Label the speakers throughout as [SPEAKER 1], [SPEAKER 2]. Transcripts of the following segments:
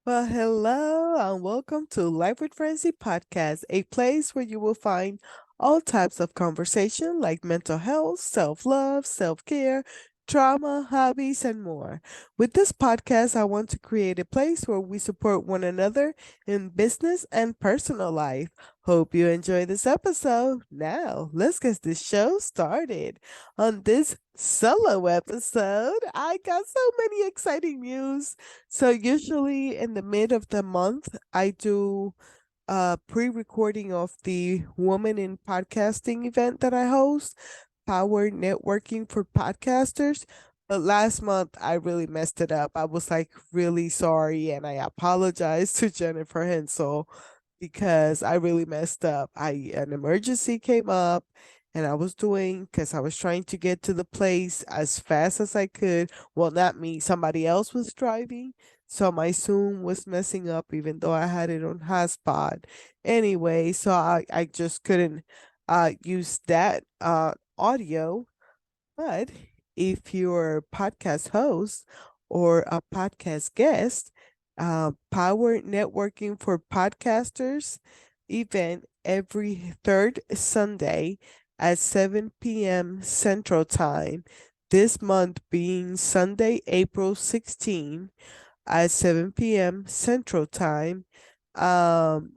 [SPEAKER 1] Well, hello and welcome to Life with Francy podcast, a place where you will find all types of conversation like mental health, self-love, self-care, trauma, hobbies, and more. With this podcast, I want to create a place where we support one another in business and personal life. Hope you enjoy this episode. Now, let's get this show started. On this solo episode, I got so many exciting news. So usually in the mid of the month, I do a pre-recording of the Woman in Podcasting event that I host, Power Networking for Podcasters. But last month I really messed it up. I was like really sorry and I apologize to Jennifer Hensel because I really messed up. An emergency came up and I was doing because I was trying to get to the place as fast as I could. Well, not me, somebody else was driving. So my Zoom was messing up even though I had it on hotspot. Anyway, so I just couldn't use that audio. But if you're a podcast host or a podcast guest, Power Networking for Podcasters event every third Sunday at 7 p.m. Central Time. This month being Sunday, April 16 at 7 p.m. Central Time.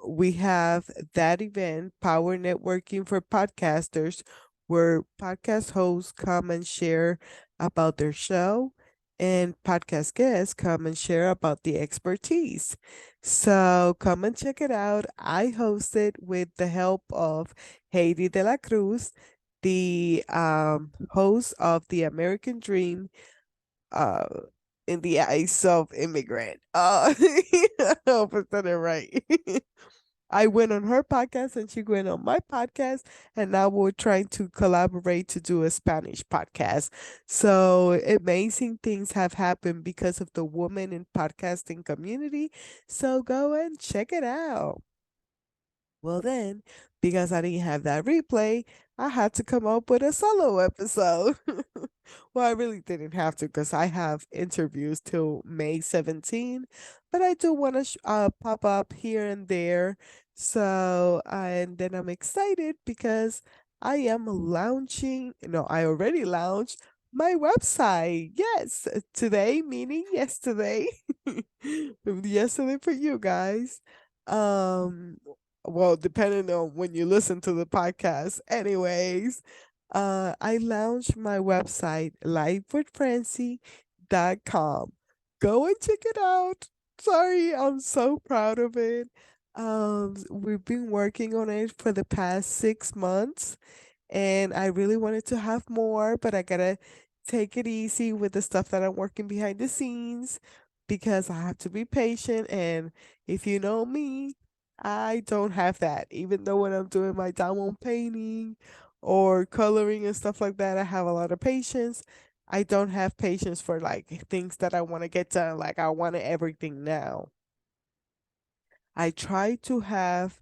[SPEAKER 1] We have that event, Power Networking for Podcasters, where podcast hosts come and share about their show, and podcast guests come and share about the expertise. So come and check it out. I host it with the help of Heidi de la Cruz, the host of the American Dream uh in the eyes of immigrant. I hope I said it right. I went on her podcast and she went on my podcast, and now we're trying to collaborate to do a Spanish podcast. So amazing things have happened because of the woman in podcasting community. So go and check it out. Well, then, because I didn't have that replay, I had to come up with a solo episode. Well, I really didn't have to because I have interviews till May 17, but I do want to pop up here and there. So, and then I'm excited because I am launching, no, I already launched my website. Yes, today, meaning yesterday. Yesterday for you guys. Um, well, depending on when you listen to the podcast. Anyways, I launched my website, lifewithfrancy.com. Go and check it out. Sorry, I'm so proud of it. We've been working on it for the past 6 months, and I really wanted to have more, but I gotta take it easy with the stuff that I'm working behind the scenes because I have to be patient. And if you know me, I don't have that. Even though when I'm doing my diamond painting or coloring and stuff like that, I have a lot of patience. I don't have patience for like things that I want to get done. Like I want everything now. I try to have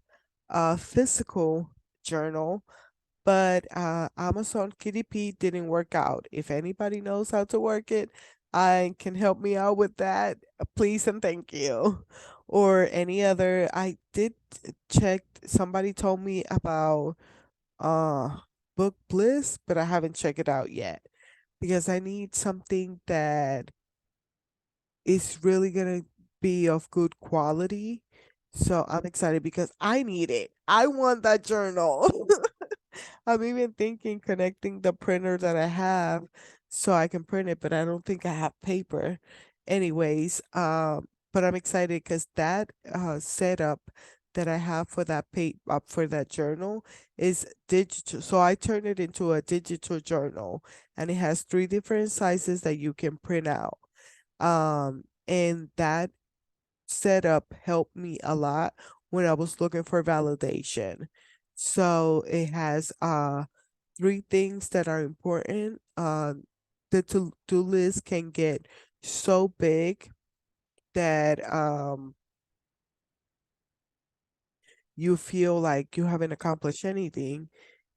[SPEAKER 1] a physical journal, but Amazon KDP didn't work out. If anybody knows how to work it, I can help me out with that. Please and thank you. Or any other. I did check. Somebody told me about uh Book Bliss, but I haven't checked it out yet because I need something that is really gonna be of good quality. So I'm excited because I need it. I want that journal. I'm even thinking connecting the printer that I have so I can print it, but I don't think I have paper. Anyways, but I'm excited because that setup that I have for that for that journal is digital. So I turn it into a digital journal, and it has three different sizes that you can print out. And that setup helped me a lot when I was looking for validation. So it has three things that are important. The to-do list can get so big that you feel like you haven't accomplished anything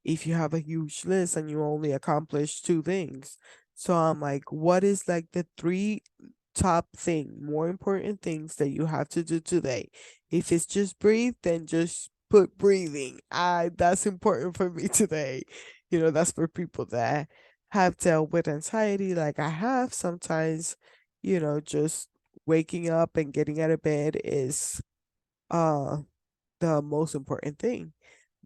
[SPEAKER 1] if you have a huge list and you only accomplish two things. So I'm like, what is like the three top thing, more important things that you have to do today. If it's just breathe, then just put breathing. I That's important for me today. That's for people that have dealt with anxiety like I have sometimes, just waking up and getting out of bed is uh the most important thing.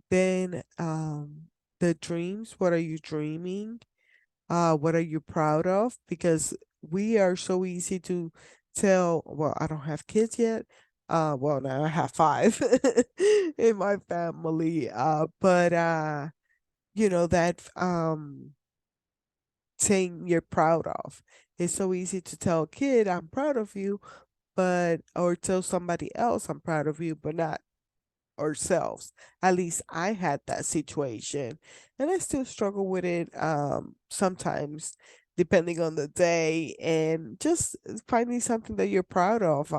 [SPEAKER 1] Then the dreams, what are you dreaming? What are you proud of? Because we are so easy to tell, well, I don't have kids yet. Well, now I have five in my family. But that saying you're proud of. It's so easy to tell a kid, I'm proud of you, but or tell somebody else I'm proud of you, but not ourselves. At least I had that situation, and I still struggle with it sometimes, depending on the day, and just finding something that you're proud of.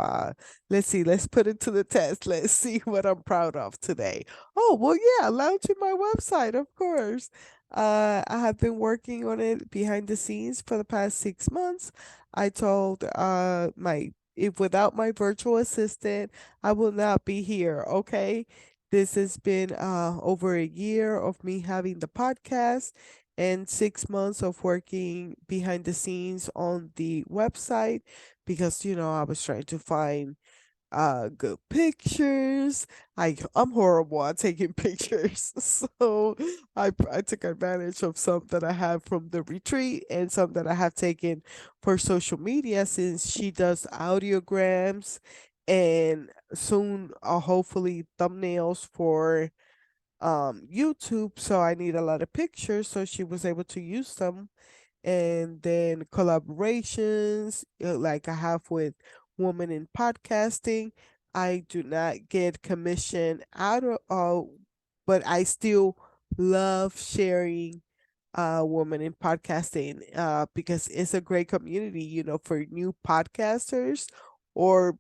[SPEAKER 1] Let's see, let's put it to the test. Let's see what I'm proud of today. Oh, well, yeah, launching my website, of course. I have been working on it behind the scenes for the past 6 months. I told my if without my virtual assistant, I will not be here, okay? This has been over a year of me having the podcast and 6 months of working behind the scenes on the website because, I was trying to find good pictures. I'm horrible at taking pictures, so I took advantage of some that I have from the retreat and some that I have taken for social media since she does audiograms and soon hopefully thumbnails for YouTube. So I need a lot of pictures, so she was able to use them, and then collaborations like I have with Women in Podcasting. I do not get commission out of but I still love sharing Women in Podcasting because it's a great community, for new podcasters or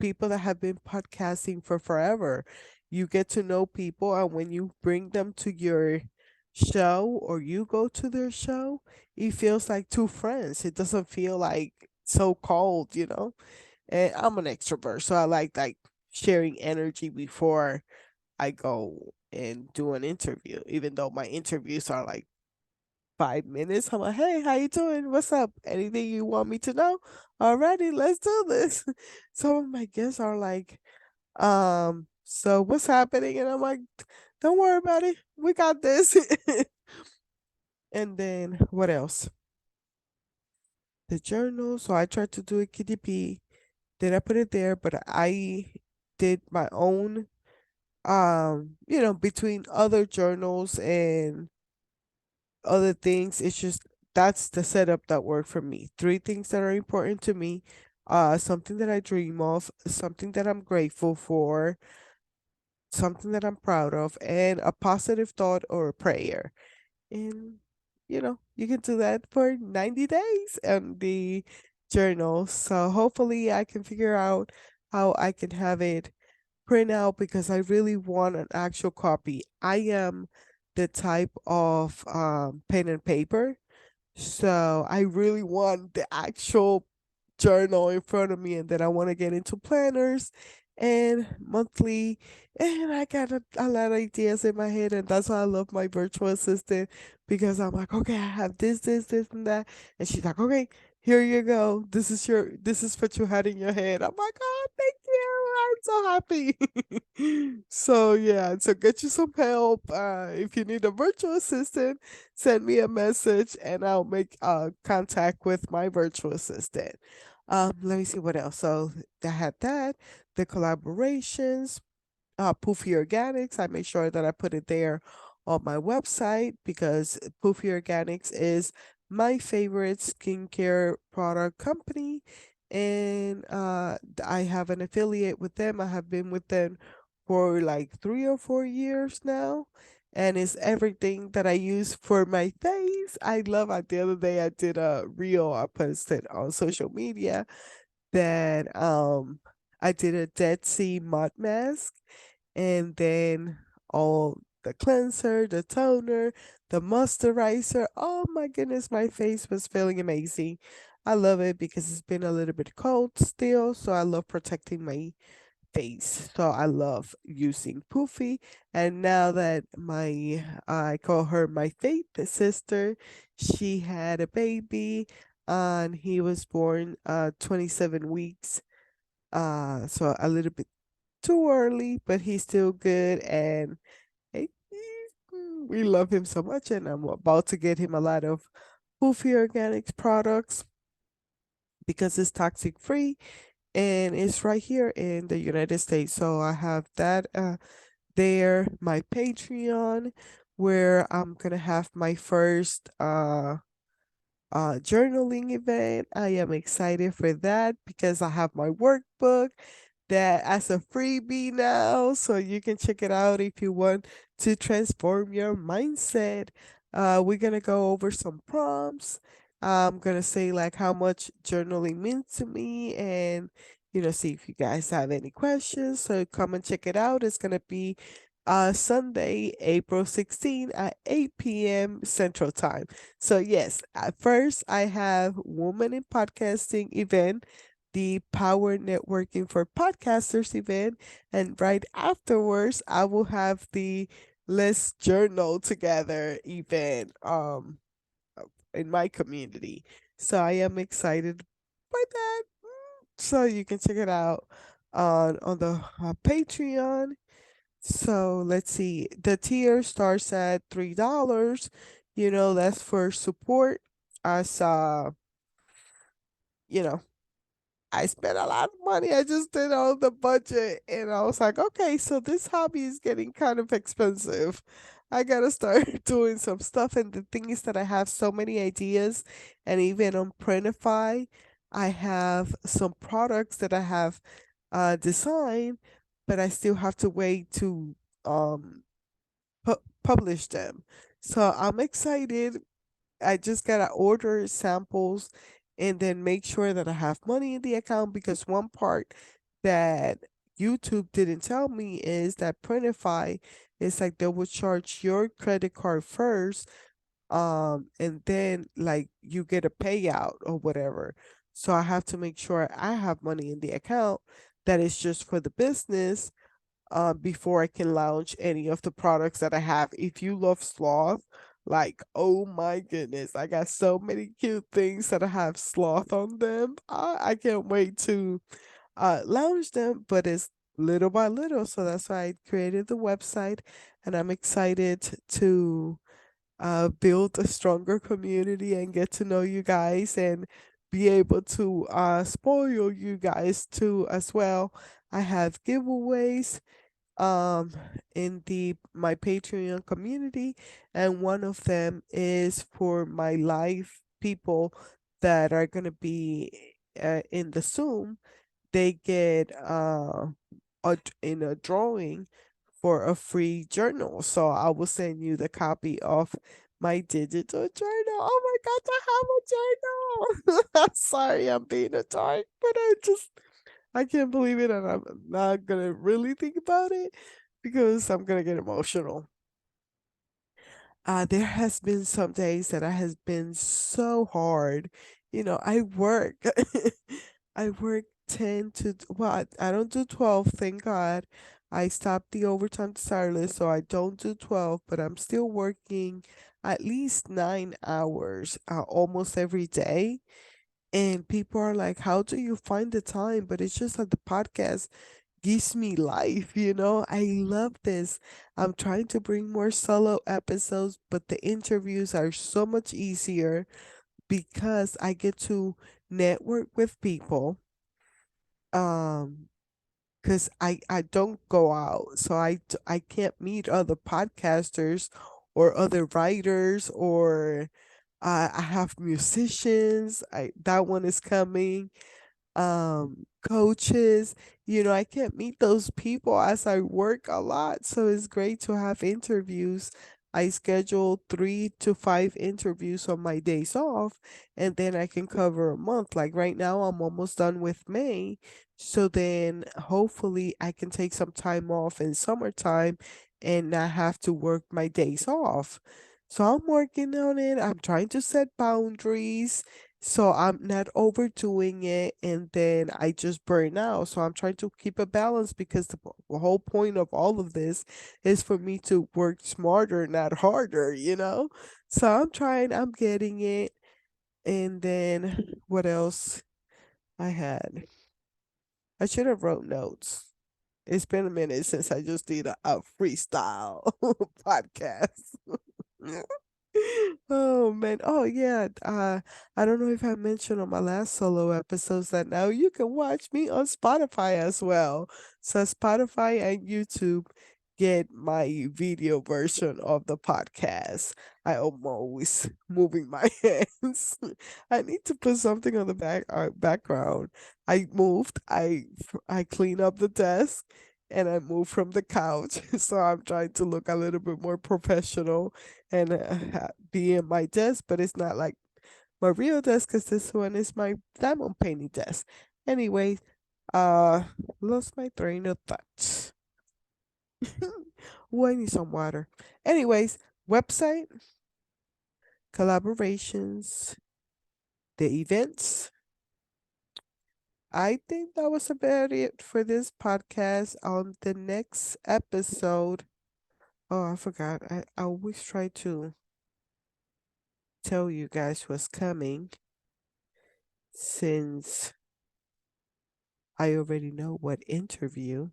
[SPEAKER 1] people that have been podcasting for forever. You get to know people, and when you bring them to your show or you go to their show, it feels like two friends. It doesn't feel like so cold. And I'm an extrovert, so I like sharing energy before I go and do an interview, even though my interviews are like 5 minutes. I'm like, hey, how you doing? What's up? Anything you want me to know? Alrighty, let's do this. Some of my guests are like, so what's happening? And I'm like, don't worry about it. We got this. And then what else? The journal. So I tried to do a KDP. Then I put it there, but I did my own between other journals and other things. It's just that's the setup that worked for me. Three things that are important to me, something that I dream of, something that I'm grateful for, something that I'm proud of, and a positive thought or a prayer. And you can do that for 90 days on the journal. So hopefully I can figure out how I can have it print out because I really want an actual copy. I am the type of pen and paper, so I really want the actual journal in front of me, and then I want to get into planners and monthly. And I got a lot of ideas in my head, and that's why I love my virtual assistant because I'm like, okay, I have this, and that. And she's like, okay, here you go. This is what you had in your head. I'm like, oh, thank you. I'm so happy. So yeah, so get you some help. If you need a virtual assistant, send me a message and I'll make contact with my virtual assistant. Let me see what else. So I had that, the collaborations, Poofy Organics. I make sure that I put it there on my website because Poofy Organics is my favorite skincare product company. And I have an affiliate with them. I have been with them for like 3 or 4 years now. And it's everything that I use for my face. I love it. The other day I did a reel I posted on social media that I did a Dead Sea mud mask, and then all the cleanser, the toner, the moisturizer. Oh my goodness, my face was feeling amazing. I love it because it's been a little bit cold still, so I love protecting my face. So I love using Poofy. And now that I call her my faith sister, she had a baby and he was born 27 weeks. So a little bit too early, but he's still good and we love him so much. And I'm about to get him a lot of Poofy Organics products because it's toxic free and it's right here in the United States. So I have that there, my Patreon, where I'm gonna have my first journaling event. I am excited for that because I have my workbook that as a freebie now, so you can check it out if you want to transform your mindset. We're gonna go over some prompts. I'm gonna say like how much journaling means to me and see if you guys have any questions. So come and check it out. It's gonna be Sunday, April 16 at 8 p.m. Central Time. So yes, at first I have Woman in Podcasting event, the Power Networking for Podcasters event, and right afterwards I will have the Let's Journal Together event in my community. So I am excited for that. So you can check it out on the Patreon. So let's see. The tier starts at $3. That's for support. As you know, I spent a lot of money. I just did all the budget and I was like, okay, so this hobby is getting kind of expensive. I gotta start doing some stuff. And the thing is that I have so many ideas, and even on Printify, I have some products that I have designed, but I still have to wait to um publish them. So I'm excited. I just gotta order samples and then make sure that I have money in the account because one part that YouTube didn't tell me is that Printify is like they will charge your credit card first, and then like you get a payout or whatever. So I have to make sure I have money in the account that is just for the business before I can launch any of the products that I have. If you love sloth, like, oh my goodness, I got so many cute things that I have sloth on them. I can't wait to launch them, but it's little by little. So that's why I created the website, and I'm excited to build a stronger community and get to know you guys and be able to spoil you guys too as well. I have giveaways um in the my Patreon community, and one of them is for my live people that are going to be in the Zoom. They get in a drawing for a free journal. So I will send you the copy of my digital journal. Oh my god, I have a journal. I'm sorry I'm being a dark, but I can't believe it, and I'm not gonna really think about it because I'm gonna get emotional. There has been some days that I has been so hard. I work. I work 10 to, well, I don't do 12, thank God. I stopped the overtime tireless, so I don't do 12, but I'm still working at least 9 hours almost every day. And people are like, how do you find the time? But it's just that the podcast gives me life. I love this. I'm trying to bring more solo episodes, but the interviews are so much easier because I get to network with people. Um, because I don't go out, so I can't meet other podcasters or other writers or I have musicians. I That one is coming, coaches. I can't meet those people as I work a lot, so it's great to have interviews. I schedule 3 to 5 interviews on my days off, and then I can cover a month. Like right now I'm almost done with May, so then hopefully I can take some time off in summertime and not have to work my days off. So I'm working on it. I'm trying to set boundaries, so I'm not overdoing it and then I just burn out. So I'm trying to keep a balance because the whole point of all of this is for me to work smarter, not harder, you know? So I'm trying, I'm getting it. And then what else I had? I should have wrote notes. It's been a minute since I just did a freestyle podcast. Oh man. Oh yeah. I don't know if I mentioned on my last solo episodes that now you can watch me on Spotify as well. So Spotify and YouTube get my video version of the podcast. I am always moving my hands. I need to put something on the background. I moved. I clean up the desk and I moved from the couch. So I'm trying to look a little bit more professional and be in my desk, but it's not like my real desk because this one is my diamond painting desk. Anyway, uh, lost my train of thought. Oh, I need some water. Anyways, website, collaborations, the events. I think that was about it for this podcast. On the next episode, oh, I forgot. I always try to tell you guys what's coming since I already know what interview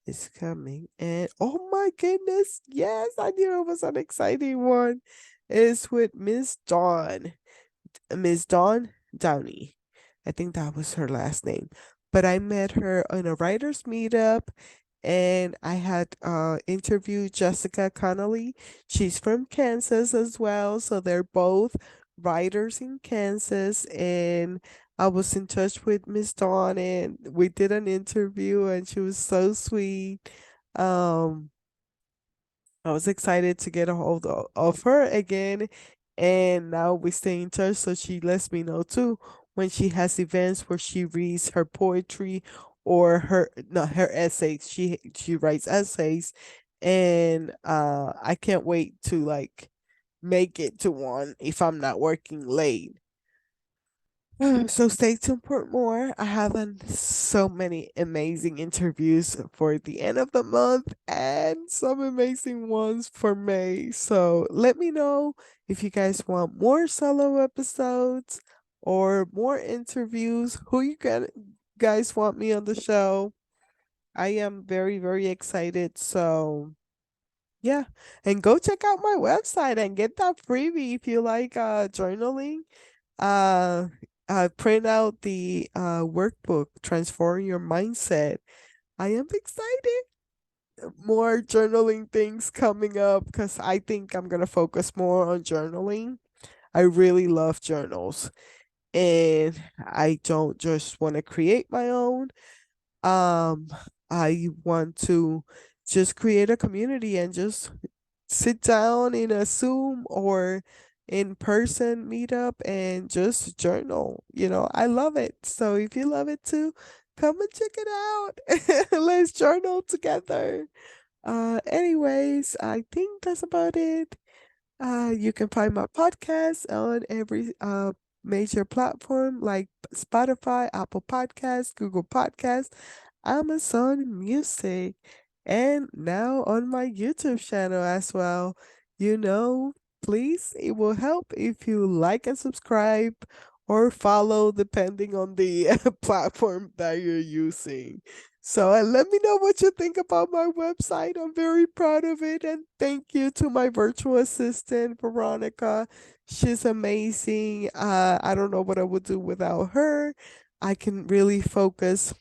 [SPEAKER 1] is coming. And oh my goodness, yes, I knew it was an exciting one. It's with Miss Dawn Downey. I think that was her last name. But I met her on a writer's meetup and I had interviewed Jessica Connolly. She's from Kansas as well. So they're both writers in Kansas. And I was in touch with Miss Dawn and we did an interview and she was so sweet. Um, I was excited to get a hold of her again, and now we stay in touch. So she lets me know too when she has events where she reads her poetry or her essays. She writes essays, and I can't wait to like make it to one if I'm not working late. So stay tuned for more. I have so many amazing interviews for the end of the month and some amazing ones for May. So let me know if you guys want more solo episodes or more interviews. Who guys want me on the show? I am very, very excited. So yeah. And go check out my website and get that freebie if you like journaling. uh Print out the workbook, Transform Your Mindset. I am excited. More journaling things coming up because I think I'm gonna focus more on journaling. I really love journals, and I don't just want to create my own. um I want to just create a community and just sit down in a Zoom or in person meetup and just journal. I love it. So if you love it too, come and check it out. Let's journal together. Anyways, I think that's about it. You can find my podcast on every major platform like Spotify, Apple Podcasts, Google Podcasts, Amazon Music, and now on my YouTube channel as well. You know, please, it will help if you like and subscribe or follow depending on the platform that you're using. So, let me know what you think about my website. I'm very proud of it. And thank you to my virtual assistant, Veronica. She's amazing. I don't know what I would do without her. I can really focus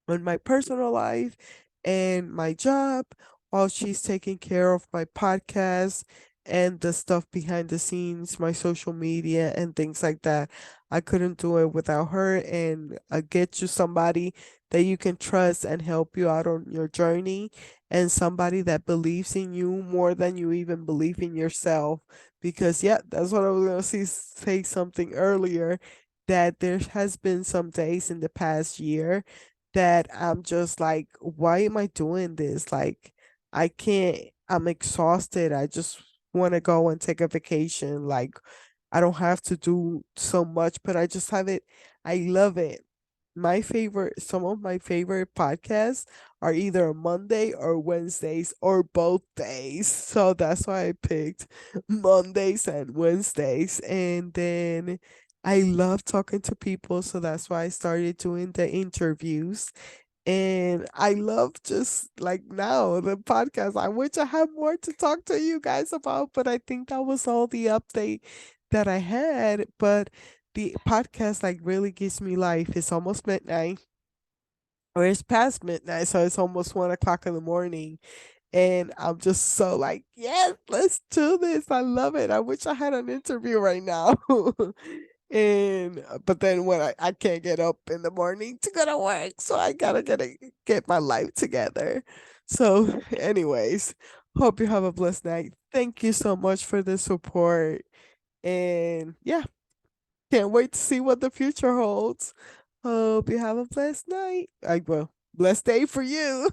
[SPEAKER 1] on my personal life and my job while she's taking care of my podcast and the stuff behind the scenes, my social media, and things like that. I couldn't do it without her. And get you somebody that you can trust and help you out on your journey, and somebody that believes in you more than you even believe in yourself. Because, yeah, that's what I was going to say something earlier, that there has been some days in the past year that I'm just like, why am I doing this? Like, I can't, I'm exhausted. I just want to go and take a vacation. Like, I don't have to do so much, but I just have it. I love it. Some of my favorite podcasts are either Monday or Wednesdays or both days. So that's why I picked Mondays and Wednesdays. And then I love talking to people. So that's why I started doing the interviews. And I love just like now the podcast. I wish I had more to talk to you guys about, but I think that was all the update that I had. But the podcast like really gives me life. It's almost midnight, or it's past midnight, so it's almost 1 o'clock in the morning. And I'm just so like, yes, let's do this. I love it. I wish I had an interview right now. And but then when I can't get up in the morning to go to work, so I gotta get my life together. So, anyways, hope you have a blessed night. Thank you so much for the support. And yeah, can't wait to see what the future holds. Hope you have a blessed night. Blessed day for you.